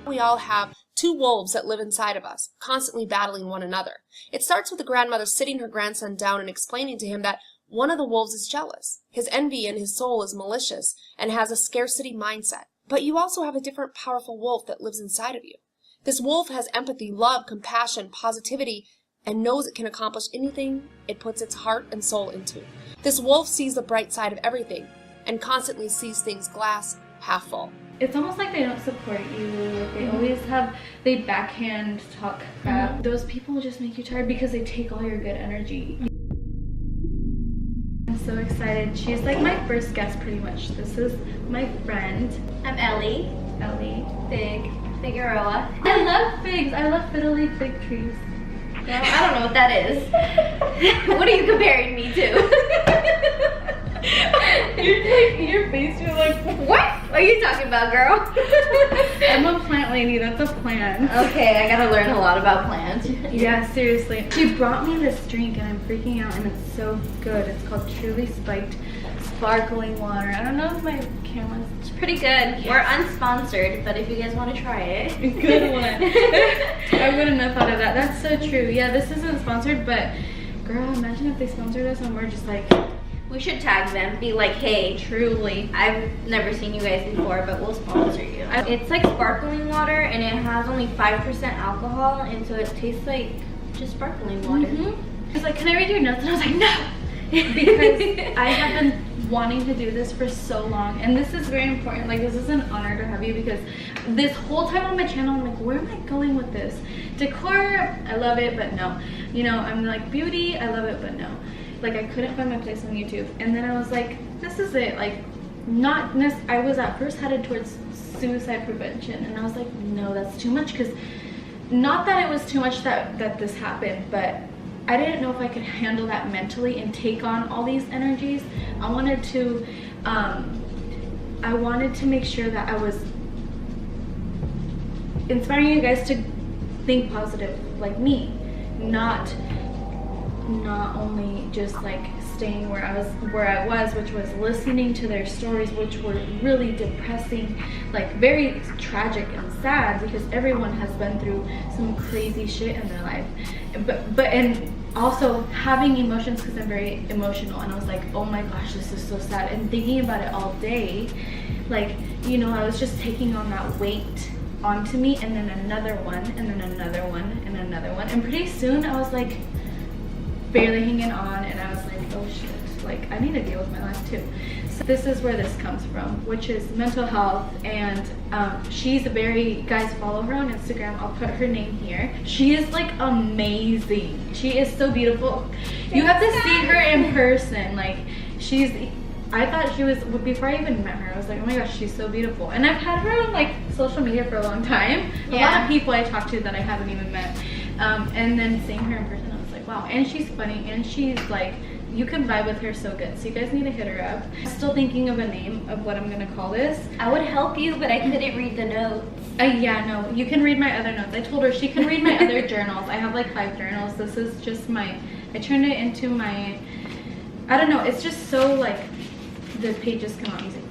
We all have two wolves that live inside of us, constantly battling one another. It starts with the grandmother sitting her grandson down and explaining to him that one of the wolves is jealous. His envy in his soul is malicious and has a scarcity mindset. But you also have a different powerful wolf that lives inside of you. This wolf has empathy, love, compassion, positivity, and knows it can accomplish anything it puts its heart and soul into. This wolf sees the bright side of everything and constantly sees things glass half full. It's almost like they don't support you. Like they always they backhand talk crap. Those people just make you tired because they take all your good energy. I'm so excited. She's like my first guest pretty much. This is my friend. I'm Ellie. Ellie. Figueroa. I love figs. I love fiddly fig trees. Well, I don't know what that is. What are you comparing me to? Your face, you're like, what are you talking about, girl? I'm a plant lady, that's a plant. Okay, I gotta learn a lot about plants. Yeah, seriously. She brought me this drink and I'm freaking out and it's so good. It's called Truly Spiked Sparkling Water. I don't know if my camera's... It's pretty good. Yes. We're unsponsored, but if you guys want to try it. Good one. I wouldn't have thought of that. That's so true. Yeah, this isn't sponsored, but girl, imagine if they sponsored us and we're just like... We should tag them, be like, hey, Truly. I've never seen you guys before, but we'll sponsor you. It's like sparkling water, and it has only 5% alcohol, and so it tastes like just sparkling water. She's like, can I read your notes? And I was like, no! Because I have been wanting to do this for so long, and this is very important. Like, this is an honor to have you, because this whole time on my channel, I'm like, where am I going with this? Decor, I love it, but no. You know, I'm like, beauty, I love it, but no. Like, I couldn't find my place on YouTube. And then I was like, this is it. Like, I was at first headed towards suicide prevention. And I was like, no, that's too much. Because not that it was too much that this happened, but I didn't know if I could handle that mentally and take on all these energies. I wanted to make sure that I was inspiring you guys to think positive like me, not only just like staying where I was, which was listening to their stories, which were really depressing, like very tragic and sad, because everyone has been through some crazy shit in their life. And also having emotions, because I'm very emotional, and I was like, oh my gosh, this is so sad. And thinking about it all day, like, you know, I was just taking on that weight onto me, and then another one, and then another one, and another one. And pretty soon I was like barely hanging on, and I was like, oh shit, like I need to deal with my life too. So this is where this comes from, which is mental health. And she's guys, follow her on Instagram. I'll put her name here. She is like amazing. She is so beautiful. You have to see her in person. Like, I thought she was, before I even met her, I was like, oh my gosh, she's so beautiful. And I've had her on like social media for a long time. A lot of people I talk to that I haven't even met. And then seeing her in person, I was like, wow. And she's funny, and she's like, you can vibe with her so good. So you guys need to hit her up. I'm still thinking of a name of what I'm gonna call this. I would help you, but I couldn't read the notes. Yeah, no, you can read my other notes. I told her she can read my other journals. I have like 5 journals. This is just I turned it into my, I don't know, it's just so like, the pages come out easy.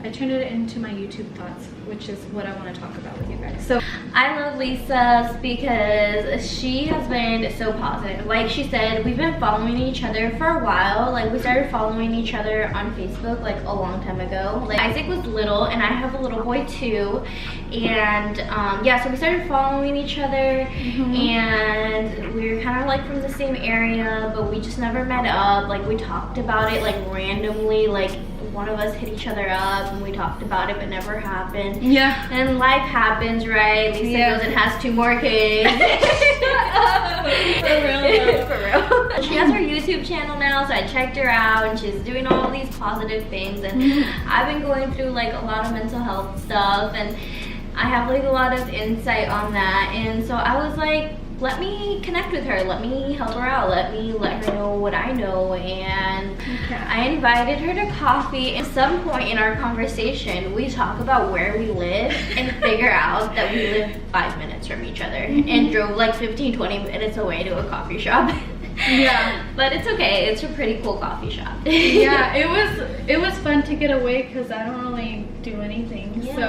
I turned it into my YouTube thoughts, which is what I want to talk about with you guys. So I love Lisa's because she has been so positive. Like she said, we've been following each other for a while. Like, we started following each other on Facebook like a long time ago. Like, Isaac was little, and I have a little boy too. And yeah, so we started following each other, and we were kind of like from the same area, but we just never met up. Like, we talked about it like randomly, like one of us hit each other up and we talked about it, but never happened. Yeah. And life happens, right? Lisa goes and has 2 more kids. For real. For real. She has her YouTube channel now, so I checked her out, and she's doing all these positive things. And I've been going through like a lot of mental health stuff, and I have like a lot of insight on that. And so I was like, let me connect with her, let me help her out, let her know what I know. And I invited her to coffee. At some point in our conversation, we talk about where we live and figure out that we live 5 minutes from each other and drove like 15-20 minutes away to a coffee shop. Yeah, but it's okay. It's a pretty cool coffee shop. Yeah, it was fun to get away because I don't really do anything. Yeah. So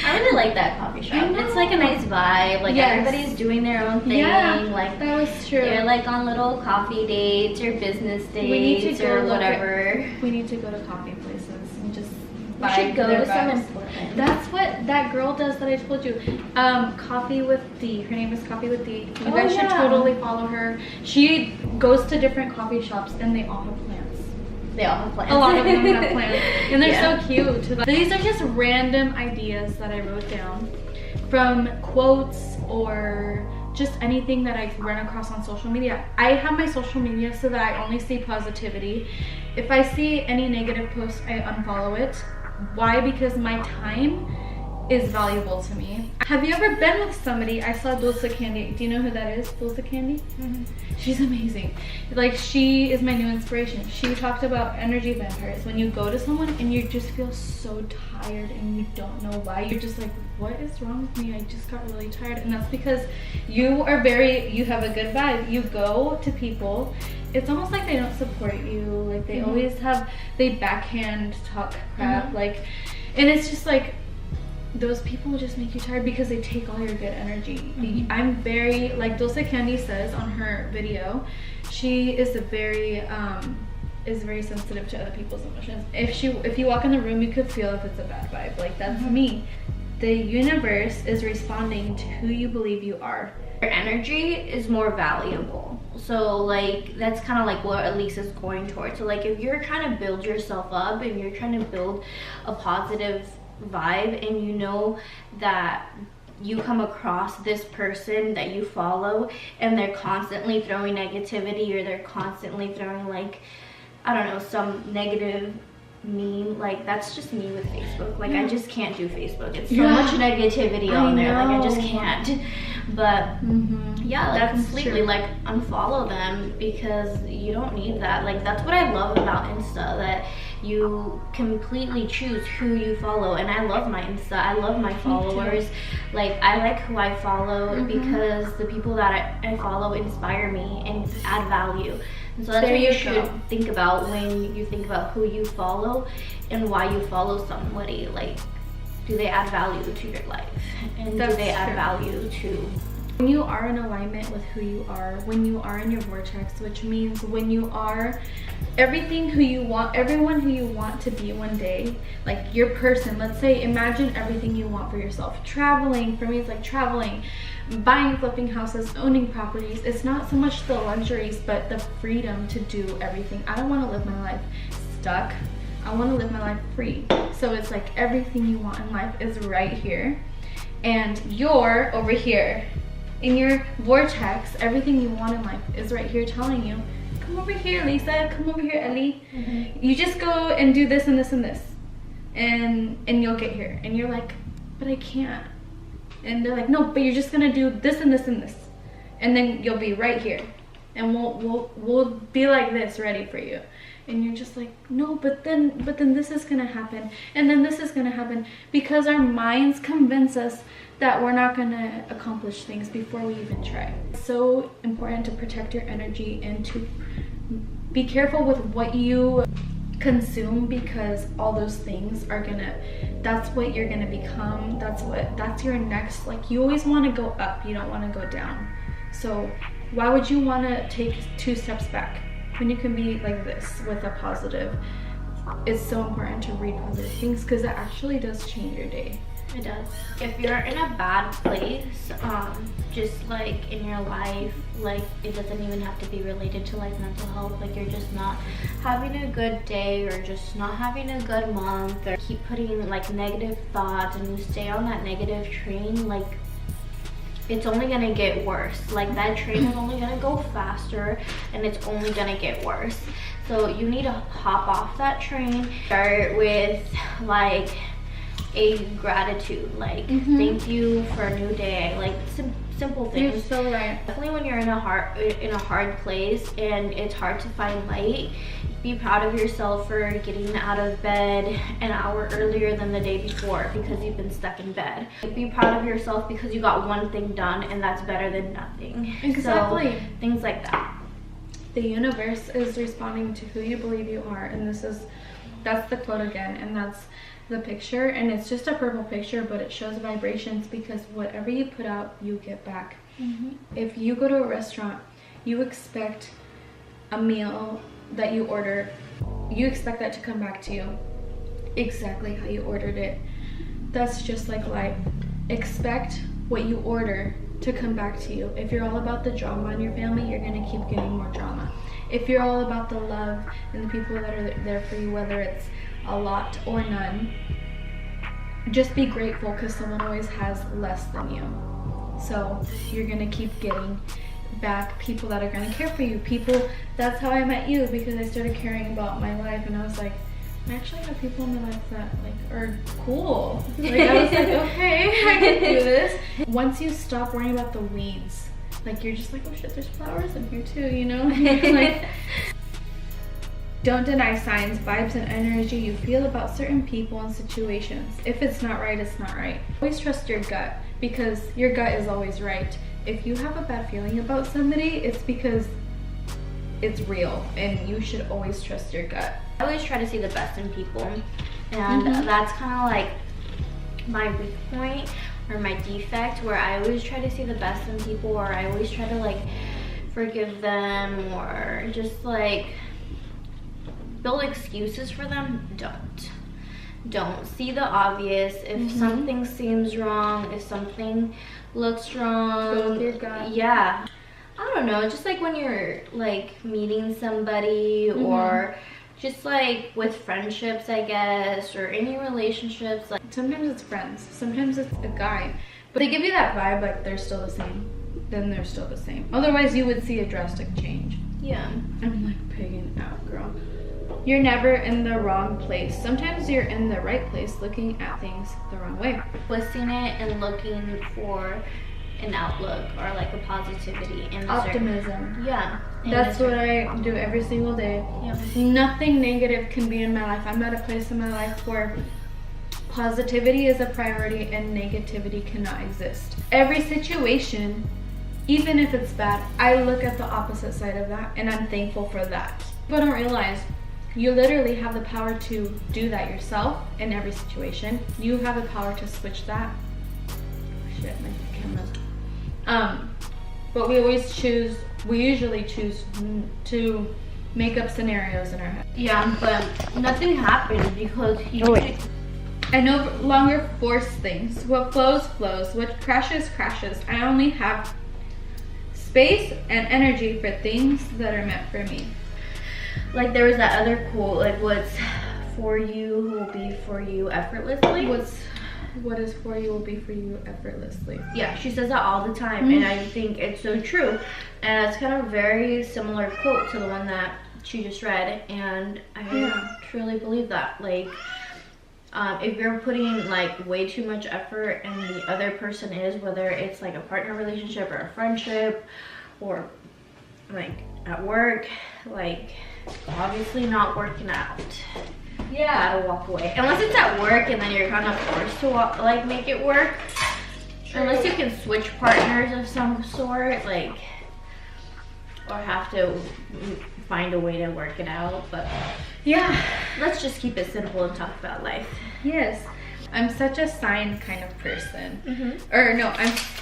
I really like that coffee shop. It's like a nice vibe. Like everybody's doing their own thing. Yeah, like that was true. They're like on little coffee dates or business dates or whatever. We need to go to coffee places and just we should go to some important. That's what that girl does that I told you. Coffee with D. Her name is Coffee with D. You guys should totally follow her. She goes to different coffee shops and they all have plants. They all have plants. A lot of them have plants. And they're so cute. These are just random ideas that I wrote down from quotes or just anything that I run across on social media. I have my social media so that I only see positivity. If I see any negative posts, I unfollow it. Why? Because my time is valuable to me. Have you ever been with somebody? I saw Dulce Candy. Do you know who that is? Dulce Candy? She's amazing. Like, she is my new inspiration. She talked about energy vampires. When you go to someone and you just feel so tired and you don't know why, you're just like, what is wrong with me? I just got really tired. And that's because you have a good vibe. You go to people, it's almost like they don't support you. Like, they always they backhand talk crap. Like, and it's just like, those people just make you tired because they take all your good energy. I'm very, like Dulce Candy says on her video, she is very sensitive to other people's emotions. If you walk in the room, you could feel if it's a bad vibe. Like, that's me. The universe is responding to who you believe you are. Your energy is more valuable. So like, that's kind of like what Elise is going towards. So like, if you're trying to build yourself up and you're trying to build a positive vibe, and you know that you come across this person that you follow and they're constantly throwing negativity, or they're constantly throwing, like, I don't know, some negative meme, like, that's just me with Facebook. Like, I just can't do Facebook. It's so much negativity on there. Like, I just can't. But yeah, like, completely like unfollow them, because you don't need that. Like, that's what I love about Insta, that you completely choose who you follow. And I love my Insta. I love my followers. Like, I like who I follow because the people that I follow inspire me and add value. And so that's what you should think about when you think about who you follow and why you follow somebody. Like, do they add value to your life? And do they add value to... When you are in alignment with who you are, when you are in your vortex, which means when you are everything who you want, everyone who you want to be one day, like your person, let's say, imagine everything you want for yourself. Traveling, for me, it's like traveling, buying, flipping houses, owning properties. It's not so much the luxuries, but the freedom to do everything. I don't want to live my life stuck. I want to live my life free. So it's like everything you want in life is right here, and you're over here. In your vortex, everything you want in life is right here telling you, come over here, Lisa, come over here, Ellie. You just go and do this and this and this, and you'll get here. And you're like, but I can't. And they're like, no, but you're just gonna do this and this and this, and then you'll be right here, and we'll be like this, ready for you. And you're just like, no, but then this is gonna happen, and then this is gonna happen, because our minds convince us that we're not gonna accomplish things before we even try. It's so important to protect your energy and to be careful with what you consume, because all those things are that's what you're gonna become. That's your next, like, you always want to go up, you don't want to go down. So why would you want to take 2 steps back when you can be like this with a positive? It's so important to read positive things, because it actually does change your day. It does. If you're in a bad place, just like in your life, like, it doesn't even have to be related to like mental health, like you're just not having a good day, or just not having a good month, or keep putting like negative thoughts, and you stay on that negative train, like, it's only gonna get worse. Like, that train is only gonna go faster, and it's only gonna get worse. So you need to hop off that train. Start with like a gratitude, like, thank you for a new day, like simple things. You're so right. Definitely when you're in a hard place and it's hard to find light, be proud of yourself for getting out of bed an hour earlier than the day before because you've been stuck in bed. Be proud of yourself because you got one thing done, and that's better than nothing. Exactly. So, things like that. The universe is responding to who you believe you are, and that's the quote again, and that's the picture, and it's just a purple picture, but it shows vibrations, because whatever you put out, you get back. If you go to a restaurant, you expect a meal that you order, you expect that to come back to you exactly how you ordered it. That's just like life. Expect what you order to come back to you. If you're all about the drama in your family, you're gonna keep getting more drama. If you're all about the love and the people that are there for you, whether it's a lot or none, just be grateful, because someone always has less than you. So you're gonna keep getting back people that are gonna care for you. People, that's how I met you, because I started caring about my life, and I was like, I actually have people in my life that like are cool. Like I was like, okay, I can do this. Once you stop worrying about the weeds, like you're just like, oh shit, there's flowers in here too, you know? You're like, don't deny signs, vibes, and energy you feel about certain people and situations. If it's not right, it's not right. Always trust your gut, because your gut is always right. If you have a bad feeling about somebody, it's because it's real, and you should always trust your gut. I always try to see the best in people, and that's kind of like my weak point or my defect, where I always try to see the best in people, or I always try to like forgive them, or just like build excuses for them. Don't see the obvious. If something seems wrong, if something looks wrong, Go with your gut. Yeah, I don't know, just like when you're like meeting somebody, or just like with friendships, I guess, or any relationships. Like sometimes it's friends, sometimes it's a guy, but they give you that vibe like they're still the same, then they're still the same. Otherwise you would see a drastic change. Yeah. I'm like pigging out, girl. You're never in the wrong place. Sometimes you're in the right place looking at things the wrong way. Twisting it and looking for an outlook or like a positivity and optimism. Yeah. That's what I do every single day. Yeah. Nothing negative can be in my life. I'm at a place in my life where positivity is a priority and negativity cannot exist. Every situation, even if it's bad, I look at the opposite side of that, and I'm thankful for that. People don't realize you literally have the power to do that yourself in every situation. You have the power to switch that. Shit, my camera's. But we usually choose to make up scenarios in our head. Yeah, but nothing happened because I no longer force things. What flows, flows. What crashes, crashes. I only have space and energy for things that are meant for me. Like there was that other quote, like what's for you will be for you effortlessly. What is for you will be for you effortlessly. Yeah, she says that all the time, and I think it's so true. And it's kind of a very similar quote to the one that she just read, and I truly believe that. Like, if you're putting like way too much effort and the other person is, whether it's like a partner relationship or a friendship or like at work, like obviously not working out. Yeah, gotta walk away. Unless it's at work and then you're kind of forced to walk, like make it work. True. Unless you can switch partners of some sort, like, or have to find a way to work it out. But yeah, let's just keep it simple and talk about life. Yes. I'm such a sign kind of person. Or no,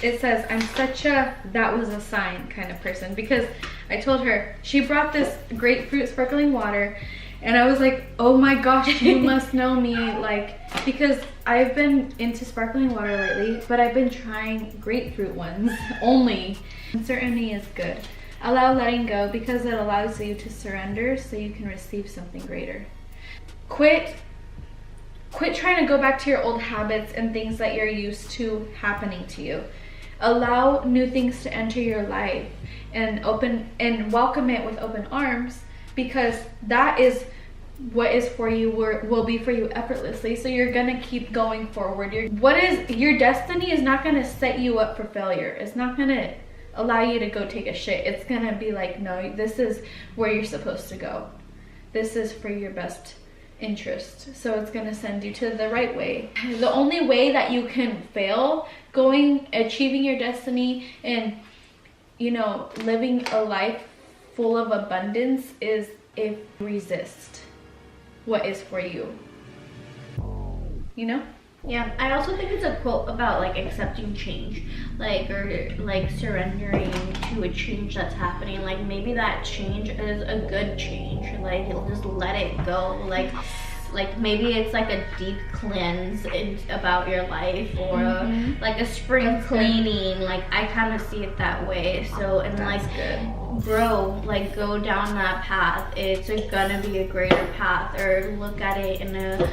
it says I'm such a that was a sign kind of person, because I told her, she brought this grapefruit sparkling water, and I was like, oh my gosh, you must know me, like, because I've been into sparkling water lately, but I've been trying grapefruit ones only. Uncertainty is good. Allow letting go, because it allows you to surrender so you can receive something greater. Quit trying to go back to your old habits and things that you're used to happening to you. Allow new things to enter your life and welcome it with open arms, because that is what is for you will be for you effortlessly. So you're gonna keep going forward. Your destiny is not gonna set you up for failure. It's not gonna allow you to go take a shit. It's gonna be like, no, this is where you're supposed to go. This is for your best interest. So it's gonna send you to the right way. The only way that you can fail achieving your destiny and living a life full of abundance is if you resist what is for you. you know? Yeah, I also think it's a quote about like accepting change, like, or like surrendering to a change that's happening. Like maybe that change is a good change. Like you'll just let it go. Like maybe it's like a deep cleanse about your life, or like a spring cleaning. Like I kind of see it that way. So and That's like good. grow, like go down that path. It's gonna be a greater path, or look at it in a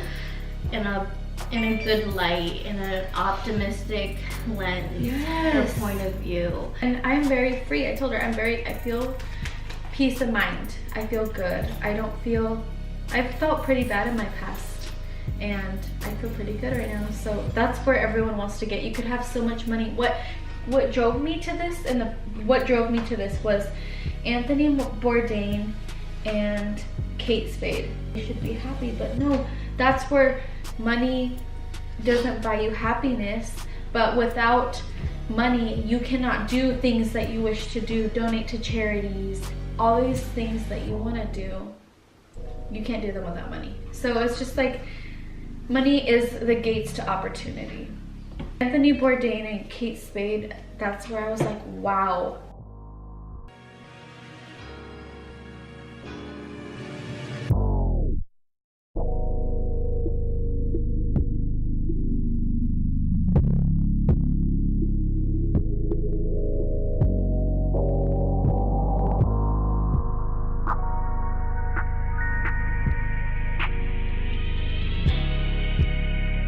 good light, in an optimistic lens, Yes. or point of view. And I'm very free. I told her I feel peace of mind. I feel good. I've felt pretty bad in my past, and I feel pretty good right now. So that's where everyone wants to get. You could have so much money. What drove me to this, what drove me to this was Anthony Bourdain and Kate Spade. You should be happy, but no, that's where money doesn't buy you happiness. But without money, you cannot do things that you wish to do, donate to charities, all these things that you want to do. You can't do them without money. So it's just like, money is the gates to opportunity. Anthony Bourdain and Kate Spade, that's where I was like, wow,